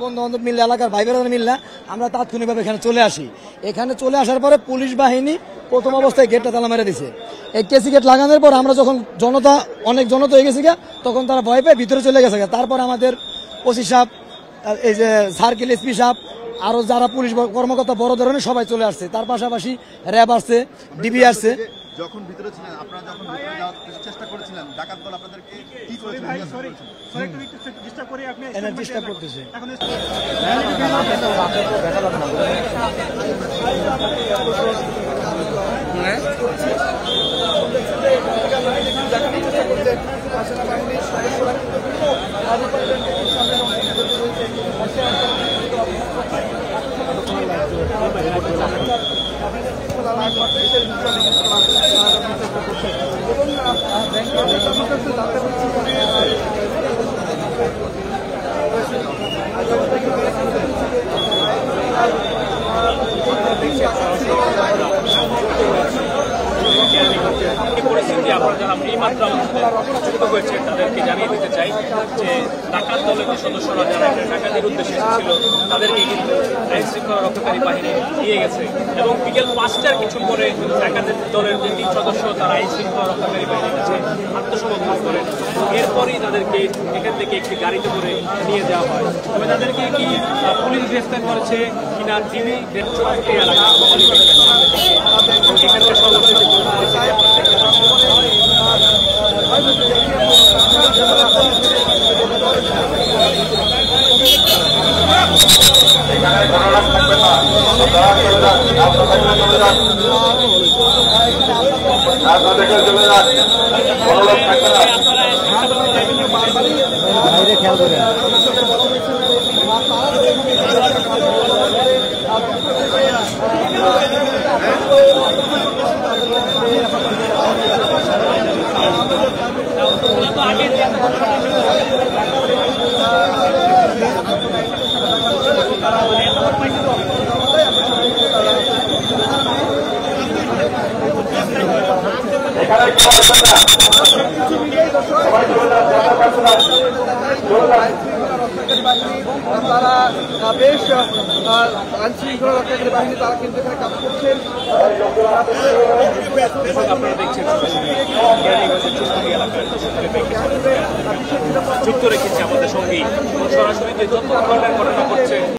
বন্ধু বান্ধব মিললে, এলাকার ভাই বোনেরা মিললে আমরা তাৎক্ষণিকভাবে এখানে চলে আসি। এখানে চলে আসার পরে পুলিশ বাহিনী প্রথম অবস্থায় গেটটা তালা মেরে দিছে। এই কেসি গেট লাগানোর পর আমরা যখন অনেক জনতা হয়ে গেছি, তখন তারা ভয় পেয়ে ভিতরে চলে গেছে। তারপর আমাদের ওসি সাহেব, এই যে সার্কেল এসপি সাহেব, আরো যারা পুলিশ কর্মকর্তা বড় ধরনের সবাই চলে আসছে। তার পাশাপাশি র্যাব আসছে, ডিবি আসছে। যখন ভিতরে ছিলেন, আপনারা যখন ভিতরে যাওয়ার চেষ্টা করেছিলেন, ডাকাত দল আপনাদেরকে কি করেছিল? ডিস্টার্ব করতেছে। পরিস্থিতি আপনারা যারা এইমাত্র যুক্ত হয়েছেন তাদেরকে জানিয়ে দিতে চাই যে ডাকাত দলের যে সদস্যরা যারা ডাকাতির উদ্দেশ্যে এসেছিল তাদেরকে কিন্তু আইন শৃঙ্খলা রক্ষাকারী বাহিনী নিয়ে গেছে এবং বিকেল 5টার কিছু পরে ডাকাতের দলের যে 3 সদস্য তারা আইন শৃঙ্খলা রক্ষাকারী বাহিনীর কাছে আত্মসমর্পণ করেন। এরপরই তাদেরকে এখান থেকে একটি গাড়িতে করে নিয়ে যাওয়া হয়। তবে তাদেরকে কি পুলিশ গ্রেফতার করেছে কিনা তিনি এলাকা এখানকার সর্বশেষ বাইরে খেয়াল করে তারা বেশ আইন শৃঙ্খলা রক্ষাকারী বাহিনী তারা কিন্তু এখানে কাজ করছেন। আপনারা দেখছেন যুক্ত রেখেছে আমাদের সঙ্গে সরাসরি যে যত ধরনের ঘটনা ঘটছে